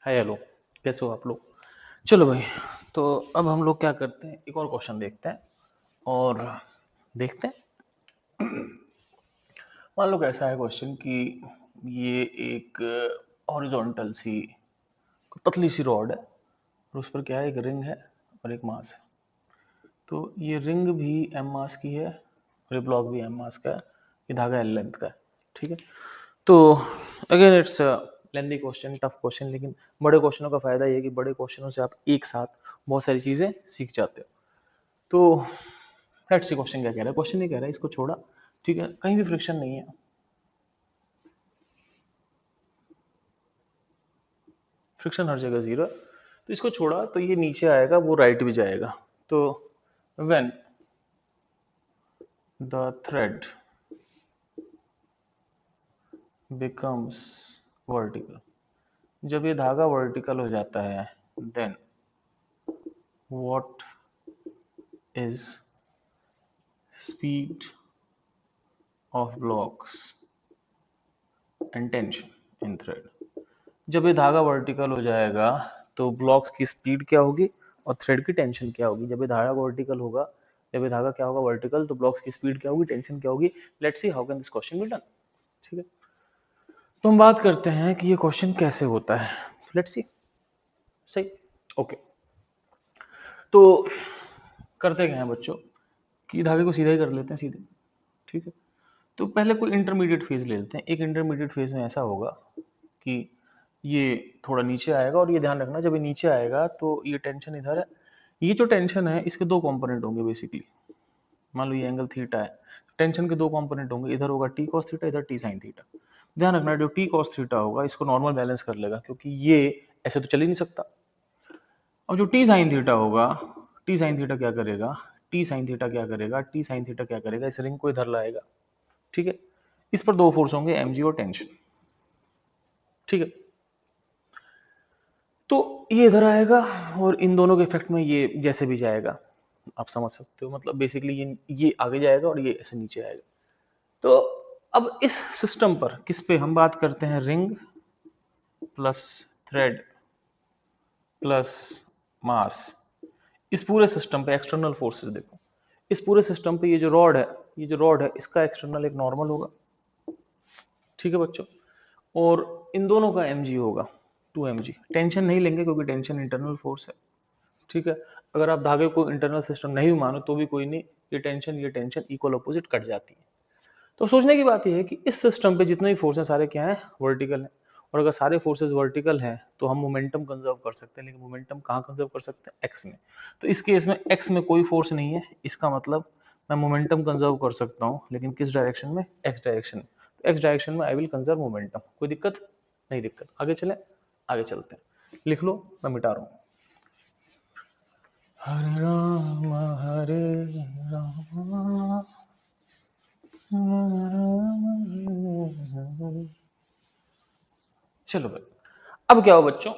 Hi hello, कैसे हो आप लोग। चलो भाई, तो अब हम लोग क्या करते हैं, एक और क्वेश्चन देखते हैं और देखते हैं। मान लो कैसा है क्वेश्चन कि ये एक हॉरिजॉन्टल सी पतली सी रॉड है और उस पर क्या है, एक रिंग है और एक मास है। तो ये रिंग भी एम मास की है और ये ब्लॉक भी एम मास का है, ये धागा एल लेंथ का है। ठीक है, तो again it's lengthy question, tough question, लेकिन बड़े क्वेश्चनों का फायदा ये है कि बड़े क्वेश्चनों से आप एक साथ बहुत सारी चीजें सीख जाते हो। तो लेट्स सी क्वेश्चन क्या कह रहा है। क्वेश्चन ये कह रहा है, इसको छोड़ा, ठीक है, कहीं भी फ्रिक्शन नहीं है, फ्रिक्शन हर जगह जीरो है, तो इसको छोड़ा तो ये नीचे आएगा, वो राइट भी जाएगा। तो when the thread becomes vertical, जब ये धागा वर्टिकल हो जाता है, then what is speed of blocks and tension in thread. जब ये धागा वर्टिकल हो जाएगा तो ब्लॉक्स की स्पीड क्या होगी और थ्रेड की टेंशन क्या होगी। जब ये धागा वर्टिकल होगा, जब ये धागा क्या होगा, वर्टिकल, तो ब्लॉक्स की स्पीड क्या होगी, टेंशन क्या होगी। Let's see how can this question be done. ठीक है, तो हम बात करते हैं कि ये क्वेश्चन कैसे होता है। Let's see. सही, ओके। तो करते क्या है बच्चों कि धागे को सीधा ही कर लेते हैं, सीधे। ठीक है, तो पहले कोई इंटरमीडिएट फेज ले लेते हैं। एक इंटरमीडिएट फेज में ऐसा होगा कि ये थोड़ा नीचे आएगा, और ये ध्यान रखना, जब ये नीचे आएगा तो ये टेंशन इधर है। ये जो टेंशन है, इसके दो कंपोनेंट होंगे बेसिकली। मान लो ये एंगल थीटा है, टेंशन के दो कंपोनेंट होंगे, इधर होगा टी कॉस थीटा, इधर टी साइन थीटा। ध्यान रखना, जो टी कॉस थीटा होगा इसको नॉर्मल बैलेंस कर लेगा, क्योंकि ये ऐसे तो चल ही नहीं सकता। अब जो टी साइन थीटा होगा, टी साइन थीटा क्या करेगा, टी साइन थीटा क्या करेगा, टी साइन थीटा क्या करेगा, इस रिंग को इधर लाएगा। ठीक है, इस पर दो फोर्स होंगे, एम जी और टेंशन। ठीक है, तो ये इधर आएगा और इन दोनों के इफेक्ट में ये जैसे भी जाएगा, आप समझ सकते हो। मतलब बेसिकली ये आगे जाएगा और ये ऐसे नीचे आएगा। तो अब इस सिस्टम पर किस पे हम बात करते हैं, ring plus thread plus mass. इस पूरे सिस्टम पे एक्सटर्नल फोर्सेस देखो, इस पूरे सिस्टम पे ये जो रॉड है, ये जो रॉड है, इसका एक्सटर्नल एक नॉर्मल होगा। ठीक है बच्चों, और इन दोनों का एम जी होगा 2 mg। टेंशन नहीं लेंगे क्योंकि टेंशन इंटरनल फोर्स है। ठीक है, अगर आप धागे को इंटरनल सिस्टम नहीं भी मानो तो भी कोई नहीं, ये टेंशन इक्वल अपोजिट कट जाती है। तो सोचने की बात यह है कि इस सिस्टम पे जितने भी फोर्स हैं सारे क्या हैं, वर्टिकल हैं। और अगर सारे फोर्सेस वर्टिकल हैं तो हम मोमेंटम कंजर्व कर सकते हैं, लेकिन मोमेंटम कहाँ कंजर्व कर सकते हैं, एक्स में। तो इस केस में एक्स में कोई फोर्स नहीं है, इसका मतलब मैं मोमेंटम कंजर्व कर सकता हूँ, लेकिन किस डायरेक्शन में, एक्स डायरेक्शन में। तो एक्स डायरेक्शन में आई विल कंजर्व मोमेंटम। कोई दिक्कत नहीं, दिक्कत। आगे चले, आगे चलते हैं। लिख लो, मैं मिटा रहा हूँ। हरे राम हरे राम, चलो भाई। अब क्या हो बच्चों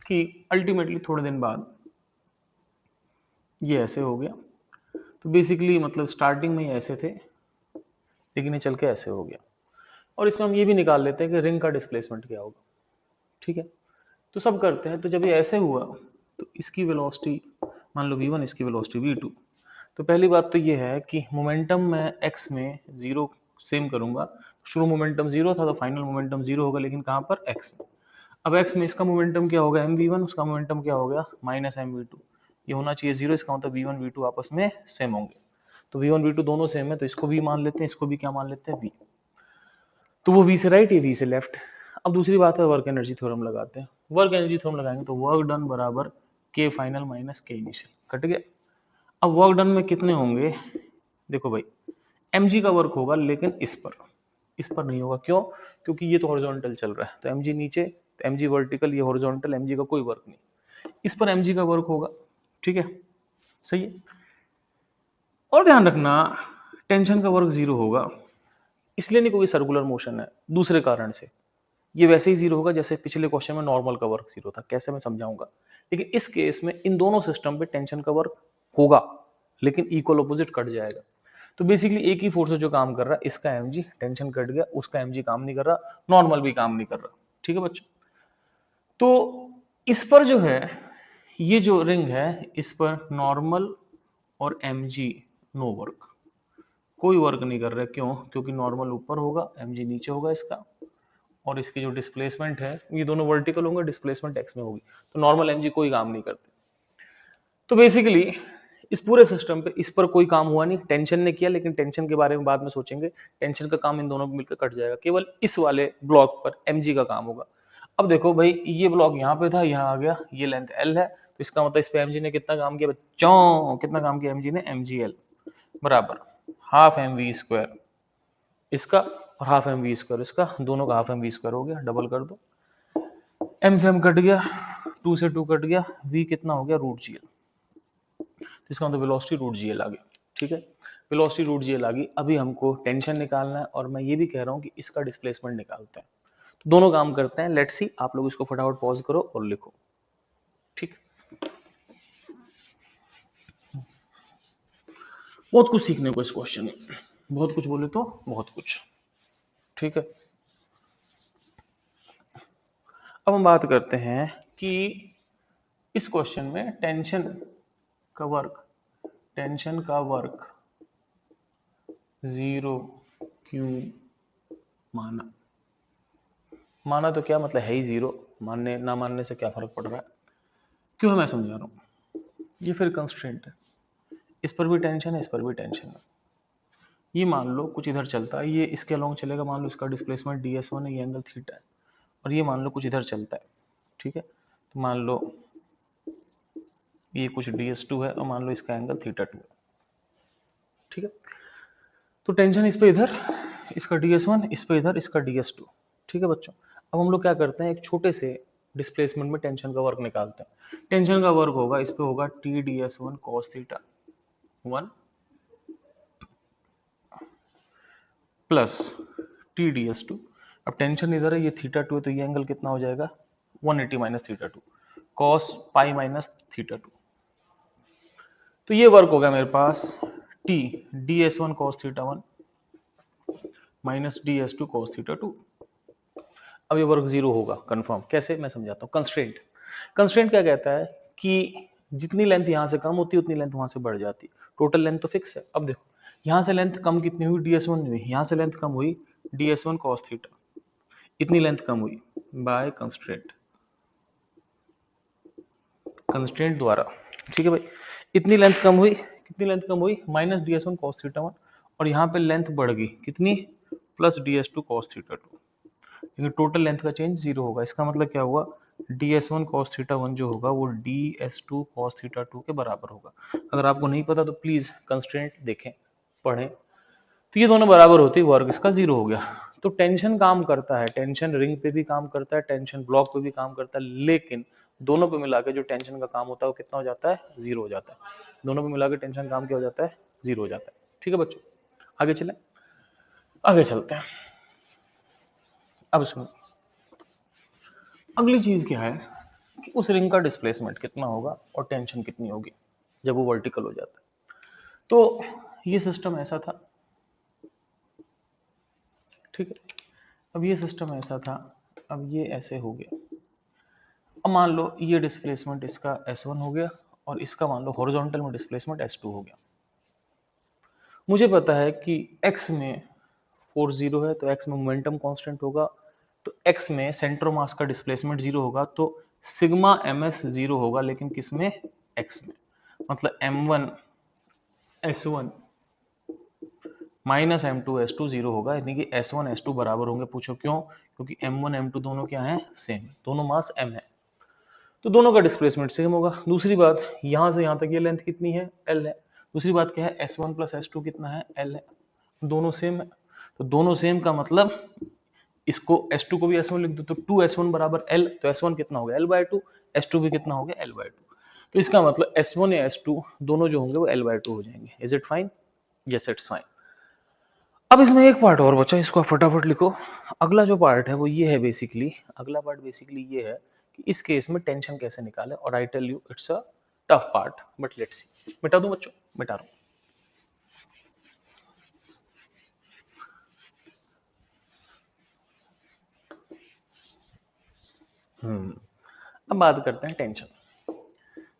कि अल्टीमेटली थोड़े दिन बाद ये ऐसे हो गया। तो बेसिकली मतलब स्टार्टिंग में ये ऐसे थे, लेकिन ये चल के ऐसे हो गया। और इसमें हम ये भी निकाल लेते हैं कि रिंग का डिस्प्लेसमेंट क्या होगा। ठीक है, तो सब करते हैं। तो जब ये ऐसे हुआ तो इसकी वेलोसिटी मान लो v1, इसकी वेलोसिटी v2। तो पहली बात तो ये है कि मोमेंटम मैं x में जीरो सेम करूंगा। शुरू मोमेंटम जीरो था तो फाइनल मोमेंटम जीरो होगा, लेकिन कहाँ पर, x में। अब x में इसका मोमेंटम क्या होगा, mv1, उसका मोमेंटम क्या हो गया, माइनस mv2। ये होना चाहिए जीरो, इसका मतलब v1 v2 आपस में सेम होंगे। तो v1 v2 दोनों सेम है, तो इसको भी मान लेते हैं, इसको भी क्या मान लेते हैं, v। तो वो v से राइट, ये v से लेफ्ट। अब दूसरी बात है, वर्क एनर्जी थ्योरम लगाते हैं। वर्क एनर्जी थ्योरम लगाएंगे तो वर्क डन बराबर k final minus k initial, cut गया। अब वर्क डन में कितने होंगे, देखो भाई, mg का वर्क होगा, लेकिन इस पर नहीं होगा। क्यों, क्योंकि ये तो हॉरिजॉन्टल चल रहा है, तो mg नीचे, तो mg वर्टिकल, ये हॉरिजॉन्टल, mg का कोई वर्क नहीं। इस पर mg का वर्क होगा। ठीक है, सही है। और ध्यान रखना, टेंशन का वर्क जीरो होगा, इसलिए नहीं क्योंकि सर्कुलर मोशन है, दूसरे कारण से। ये वैसे ही जीरो होगा जैसे पिछले क्वेश्चन में नॉर्मल का वर्क जीरो था, कैसे मैं समझाऊंगा। लेकिन इस केस में इन दोनों सिस्टम पे टेंशन का वर्क होगा, लेकिन इक्वल अपोजिट कट जाएगा। तो बेसिकली एक ही फोर्स है जो काम कर रहा है, इसका mg, टेंशन कट गया, उसका mg काम नहीं कर रहा, नॉर्मल भी काम नहीं कर रहा। ठीक है बच्चों, तो इस पर जो है, ये जो रिंग है इस पर नॉर्मल और mg नो वर्क, कोई वर्क नहीं कर रहा। क्यों? क्योंकि नॉर्मल ऊपर होगा, mg नीचे होगा इसका, और इसकी जो डिस्प्लेसमेंट है ये दोनों वर्टिकल होंगे, डिस्प्लेसमेंट x में होगी, तो नॉर्मल mg कोई काम नहीं करते। तो बेसिकली इस पूरे सिस्टम पे इस पर कोई काम हुआ नहीं, टेंशन ने किया, लेकिन टेंशन के बारे में बाद में सोचेंगे। टेंशन का काम इन दोनों को मिलकर कट जाएगा, केवल इस वाले ब्लॉक पर mg का काम होगा। अब देखो भाई, ये ब्लॉक यहाँ पे था, यहाँ आ गया, ये लेंथ l है, तो इसका मतलब इस पे mg ने कितना काम किया बच्चों? कितना काम किया mg ने? mgl बराबर हाफ mv² इसका और हाफ mv² इसका, दोनों का हाफ mv² हो गया, डबल कर दो, m से m कट गया, 2 से 2 कट गया, v कितना हो गया? √gl। इसका मतलब वेलोसिटी √gl आ गया। ठीक है, वेलोसिटी √gl आ गई। अभी हमको टेंशन निकालना है, और मैं ये भी कह रहा हूँ कि इसका डिस्प्लेसमेंट निकालते हैं, तो दोनों काम करते हैं। लेट्स सी, आप लोग इसको फटाफट पॉज करो और लिखो। ठीक, बहुत कुछ सीखने को इस क्वेश्चन में, बहुत कुछ बोले तो बहुत कुछ। ठीक है, अब हम बात करते हैं कि इस क्वेश्चन में टेंशन का वर्क 0 क्यों माना? माना तो क्या मतलब है ही 0, मानने ना मानने से क्या फर्क पड़ रहा है? क्यों? मैं समझा रहा हूँ। ये फिर कंस्ट्रेंट है, इस पर भी टेंशन है, इस पर भी टेंशन है। ये मान लो कुछ इधर चलता है, ये इसके अलोंग चलेगा, मान लो इसका डिस्प्लेसमेंट ds1 है, ये एंगल थीटा है, और ये मान लो कुछ इधर चलता है। ठीक है, तो मान लो ये कुछ ds2 है, और मान लो इसका एंगल थीटा 2 है। ठीक है, तो टेंशन इस पे इधर, इसका ds1, इस पे इधर, इसका ds2। ठीक है बच्चों, अब हम लोग क्या करते हैं, एक छोटे से डिस्प्लेसमेंट में टेंशन का वर्क निकालते हैं। टेंशन का वर्क होगा, इस पे होगा t ds1 cos theta 1 plus t ds2। अब टेंशन इधर है, ये थीटा 2 है, तो ये एंगल कितना हो जाएगा? 180 minus theta 2 cos pi minus theta 2। तो ये वर्क हो गया मेरे पास t ds1 cos theta 1 minus ds2 cos theta 2। अब ये वर्क जीरो होगा कंफर्म। कैसे? मैं समझाता हूँ। कंस्ट्रेंट, कंस्ट्रेंट क्या कहता है कि जितनी लेंथ यहाँ से कम होती है उतनी लेंथ वहां से बढ़ जाती है। टोटल लेंथ तो फिक्स है। अब देखो, यहाँ से लेंथ कम कितनी हुई? ds1 हुई, यहाँ से लेंथ कम हुई ds1 cos थीटा, इतनी लेंथ कम हुई बाय कंस्ट्रेंट, कंस्ट्रेंट द्वारा। ठीक है भाई, इतनी लेंथ कम हुई, कितनी लेंथ कम हुई? माइनस ds1 cos थीटा 1, और यहाँ पे लेंथ बढ़ गई कितनी? प्लस ds2 cos थीटा 2, लेकिन टोटल लेंथ का चेंज जीरो होगा। इसका मतलब क्या हुआ? ds1 cos थीटा 1 जो होगा वो ds2 cos थीटा 2 के बराबर होगा। अगर आपको नहीं पता तो प्लीज कंस्ट्रेंट देखें, पढ़ें। तो ये दोनों बराबर होते ही वर्क इसका जीरो हो गया। तो टेंशन काम करता है, टेंशन रिंग पे भी काम करता है, टेंशन ब्लॉक पे भी काम करता है, लेकिन दोनों पे मिला के जो टेंशन का काम होता है वो कितना हो जाता है? जीरो हो जाता है। दोनों पे मिला के टेंशन काम क्या हो जाता है? जीरो हो जाता है। ठीक है बच्चों, आगे चलें, आगे चलते हैं। अब सुनो, अगली चीज क्या है कि उस रिंग का डिस्प्लेसमेंट कितना होगा और टेंशन कितनी होगी जब वो वर्टिकल हो जाता है। तो ये सिस्टम ऐसा था। ठीक है, अब ये सिस्टम ऐसा था, अब ये ऐसे हो गया। अब मान लो ये डिस्प्लेसमेंट इसका S1 हो गया, और इसका मान लो हॉरिजॉन्टल में डिस्प्लेसमेंट S2 हो गया। मुझे पता है कि x में 4 0 है, तो x में मोमेंटम कांस्टेंट होगा, तो x में सेंटर ऑफ मास का डिस्प्लेसमेंट जीरो होगा, तो सिग्मा ms जीरो होगा, लेकिन किस में? x में। मतलब m1 s1 minus m2 s2 zero होगा, यानी कि s1 s2 बराबर होंगे। पूछो क्यों? क्योंकि m1 m2 दोनों क्या हैं? सेम, दोनों मास m है, तो दोनों का डिस्प्लेसमेंट सेम होगा। दूसरी बात, यहां से यहां तक ये लेंथ कितनी है? l है। दूसरी बात क्या है? s1 प्लस s2 कितना है? l है, दोनों सेम है। तो दोनों सेम का मतलब इसको S2 को भी S1 लिख दो, तो 2S1 बराबर L, तो S1 कितना हो गया? L/2, S2 भी कितना हो गया? L/2। तो इसका मतलब S1 या S2 दोनों जो होंगे वो L/2 हो जाएंगे। Is it fine? Yes, it's fine. अब इसमें एक पार्ट और बचा, इसको आप फटाफट लिखो। अगला जो पार्ट है वो ये है बेसिकली, अगला पार्ट बेसिकली ये है कि इस केस में टेंशन कैसे निकाले, और I tell you it's a tough part, but let's see. मिटा दूं बच्चों? मिटा रहा हूं। अब बात करते हैं टेंशन।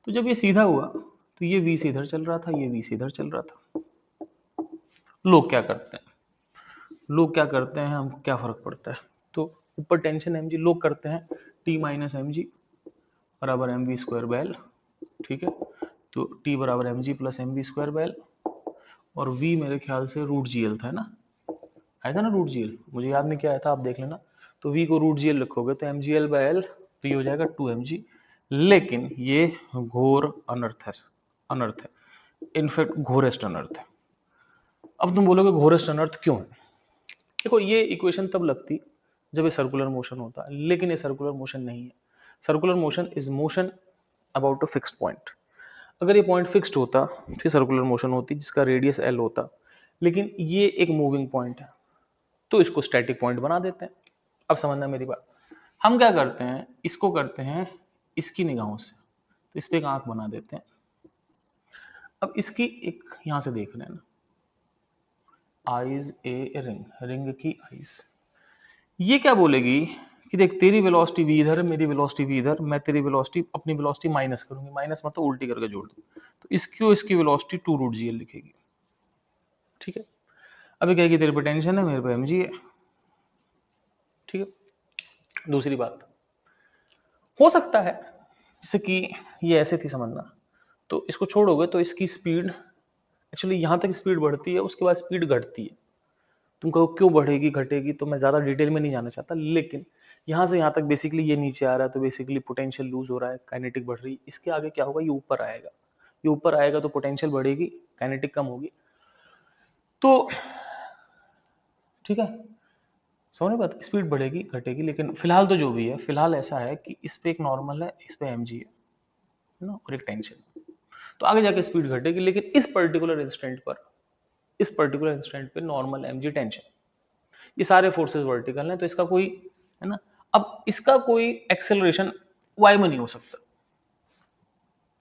तो जब ये सीधा हुआ तो ये v से इधर चल रहा था, ये v से इधर चल रहा था। लोग क्या करते हैं, लोग क्या करते हैं, हम क्या फर्क पड़ता है। तो ऊपर टेंशन mg, लोग करते हैं t माइनस एम जी बराबर एम वी स्क्वायर बैल, ठीक है। तो t बराबर M G plus M V square by L, और v मेरे ख्याल से रूट जी एल था ना, आया था ना रूट जी एल, मुझे याद नहीं क्या आया था, आप देख लेना। तो v को रूट जी एल रखोगे तो M G L by L, तो ये हो जाएगा 2mg। लेकिन ये घोर अनर्थ है, अनर्थ है, इनफैक्ट घोरेस्ट अनर्थ है। अब तुम बोलोगे घोरेस्ट अनर्थ क्यों है। देखो ये इक्वेशन तब लगती जब ये सर्कुलर मोशन होता है, लेकिन ये सर्कुलर मोशन नहीं है। Circular motion is motion about a fixed point. अगर ये पॉइंट फिक्स्ड होता तो सर्कुलर मोशन होती जिसका रेडियस एल होता, लेकिन ये एक मूविंग पॉइंट है तो इसको स्टैटिक पॉइंट बना देते हैं। अब समझना मेरी बात, हम क्या करते हैं, इसको करते हैं इसकी निगाहों से, तो इस पे एक आंख बना देते हैं। अब इसकी एक यहां से देख रहे हैं ना, आइज ए रिंग, रिंग की आइज, ये क्या बोलेगी कि देख तेरी वेलोसिटी v इधर है, मेरी वेलोसिटी v इधर, मैं तेरी वेलोसिटी अपनी वेलोसिटी माइनस करूंगी, माइनस मतलब उल्टी करके जोड़ दूं, तो इसकी वेलोसिटी 2 रूट जी एल लिखेगी, ठीक है। अभी कहेगी तेरे पे टेंशन है, मेरे पे एम जी है, ठीक है। दूसरी बात हो सकता है जैसे कि ये ऐसे थी समझना, तो इसको छोड़ोगे तो इसकी स्पीड एक्चुअली यहाँ तक स्पीड बढ़ती है, उसके बाद स्पीड घटती है। तुम कहो क्यों बढ़ेगी घटेगी, तो मैं ज़्यादा डिटेल में नहीं जाना चाहता, लेकिन यहाँ से यहाँ तक बेसिकली ये नीचे आ रहा है तो बेसिकली पोटेंशियल लूज हो रहा है, काइनेटिक बढ़ रही है। इसके आगे क्या होगा, ये ऊपर आएगा, ये ऊपर आएगा तो पोटेंशियल बढ़ेगी, काइनेटिक कम होगी। तो ठीक है, समझ बात, स्पीड बढ़ेगी घटेगी, लेकिन फिलहाल तो जो भी है, फिलहाल ऐसा है कि इस पे एक नॉर्मल है, इस पे एम जी है ना, और एक टेंशन। तो आगे जाके स्पीड घटेगी, लेकिन इस पर्टिकुलर इंस्टेंट पर, इस पर्टिकुलर इंस्टेंट पे नॉर्मल एम जी टेंशन, ये सारे फोर्सेस वर्टिकल हैं, तो इसका कोई है ना, अब इसका कोई एक्सेलरेशन वाई में नहीं हो सकता,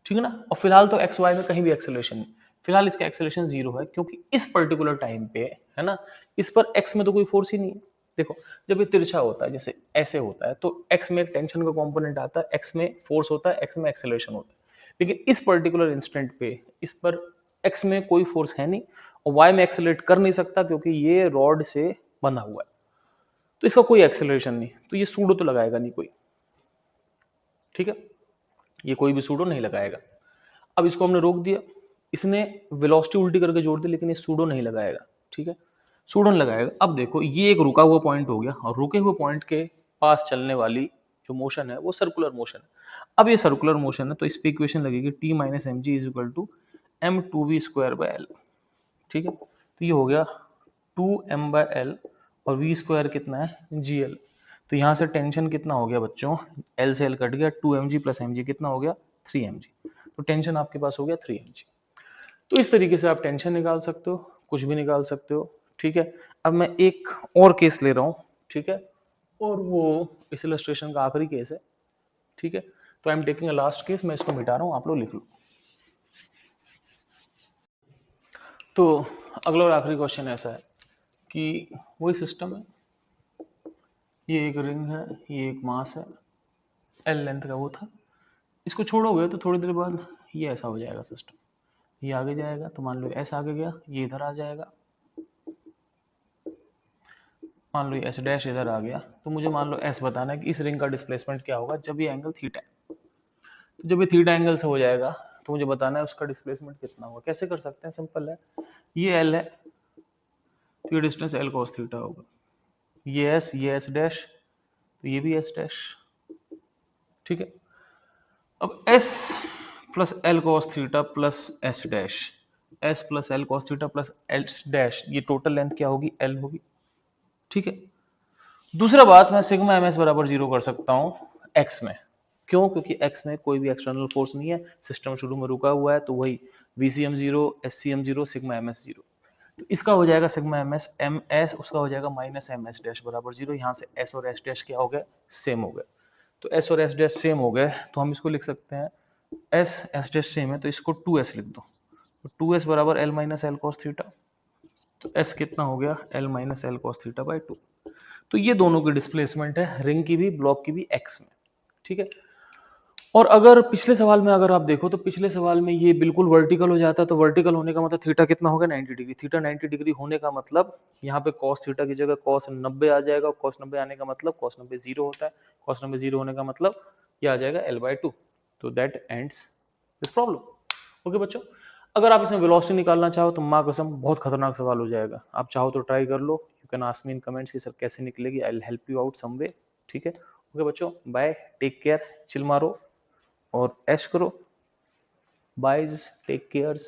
ठीक है ना। और फिलहाल तो एक्स वाई में कहीं भी एक्सेलरेशन नहीं, फिलहाल इसका एक्सेलरेशन 0 है, क्योंकि इस पर्टिकुलर टाइम पे है ना, इस पर एक्स में तो कोई फोर्स ही नहीं है। देखो जब ये तिरछा होता है, जैसे ऐसे होता है, तो एक्स में टेंशन का कंपोनेंट आता है, एक्स में फोर्स होता है, एक्स में एक्सेलरेशन होता है, लेकिन इस पर्टिकुलर इंस्टेंट पे इस पर एक्स में कोई फोर्स है नहीं, और वाई में एक्सेलरेट कर नहीं सकता क्योंकि ये रॉड से बंधा हुआ है, तो इसका कोई एक्सेलरेशन नहीं, तो ये सूडो तो लगाएगा नहीं कोई, ठीक है, ये कोई भी सूडो नहीं लगाएगा। अब इसको हमने रोक दिया, इसने वेलोसिटी उल्टी करके जोड़ दी, लेकिन ये सूडो नहीं लगाएगा, ठीक है, सूडो नहीं लगाएगा। अब देखो ये एक रुका हुआ पॉइंट हो गया, और रुके हुए पॉइंट के पास चलने वाली जो मोशन है वो सर्कुलर मोशन है। अब ये सर्कुलर मोशन है तो इस पे इक्वेशन लगेगी T minus M G is equal to M two V square by L, ठीक है। तो ये हो गया 2m/l, और v स्क्वायर कितना है gl। तो यहाँ से टेंशन कितना हो गया बच्चों, l से l कट गया, 2mg प्लस mg कितना हो गया 3mg। तो टेंशन आपके पास हो गया 3mg। तो इस तरीके से आप टेंशन निकाल सकते हो, कुछ भी निकाल सकते हो, ठीक है। अब मैं एक और केस ले रहा हूँ, ठीक है, और वो इस इलस्ट्रेशन का आखिरी केस है, ठीक है। तो I am taking a last case, मैं इसको मिटा रहा हूँ, आप लोग लिख लो। तो अगला और आखिरी क्वेश्चन ऐसा है कि वही सिस्टम है, ये एक रिंग है, ये एक मास है, एल लेंथ का वो था, इसको छोड़ोगे तो थोड़ी देर बाद ये ऐसा हो जाएगा सिस्टम, ये आगे जाएगा, तो मान लो एस आगे गया, ये इधर आ जाएगा, मान लो ये एस डैश इधर आ गया, तो मुझे मान लो एस बताना है कि इस रिंग का डिस्प्लेसमेंट क्या होगा जब ये एंगल थीटा है। तो जब ये थीटा एंगल से हो जाएगा तो मुझे बताना है उसका डिस्प्लेसमेंट कितना होगा। कैसे कर सकते हैं, सिंपल है, ये एल है तो ये डिस्टेंस एल कॉस थीटा होगा, ये एस डैश, तो ये भी एस डैश, ठीक है। अब s plus L cos theta plus S dash, S plus L cos theta plus S dash, ये टोटल लेंथ क्या होगी, एल होगी, ठीक है। दूसरा बात, मैं सिग्मा एम एस बराबर 0 कर सकता हूँ एक्स में, क्यों, क्योंकि एक्स में कोई भी एक्सटर्नल फोर्स नहीं है, सिस्टम शुरू में रुका हुआ है, तो वही VCM 0, SCM 0, sigma M S 0। तो इसका हो जाएगा सिग्मा एम एस, उसका हो जाएगा माइनस एम एस डैश बराबर 0। यहाँ से एस और एस डैश क्या हो गया, सेम हो गए, तो एस और एस डैश सेम हो गए, तो हम इसको लिख सकते हैं एस डैश सेम है तो इसको 2s लिख दो, तो 2s बराबर L minus L cos theta, तो s कितना हो गया, L minus L cos theta by 2। तो ये दोनों की डिस्प्लेसमेंट है, रिंग की भी ब्लॉक की भी एक्स में, ठीक है। और अगर पिछले सवाल में अगर आप देखो तो पिछले सवाल में ये बिल्कुल वर्टिकल हो जाता है, तो वर्टिकल होने का मतलब थीटा कितना होगा 90 डिग्री। थीटा 90 डिग्री होने का मतलब यहाँ पे कॉस थीटा की जगह कॉस 90 आ जाएगा। कॉस 90 आने का मतलब कॉस 90 जीरो होता है। कॉस 90 जीरो होने का मतलब ये आ जाएगा L/2। तो that ends this problem. Okay बच्चों, अगर आप इसमें वेलोसिटी निकालना चाहो तो माँ कसम बहुत खतरनाक सवाल हो जाएगा। आप चाहो तो ट्राई कर लो। You can ask me in comments कि सर कैसे निकलेगी। I will help you out some way. ठीक है, ओके बच्चों, बाय, टेक केयर, चिल मारो और ऐश करो। Byes, take cares.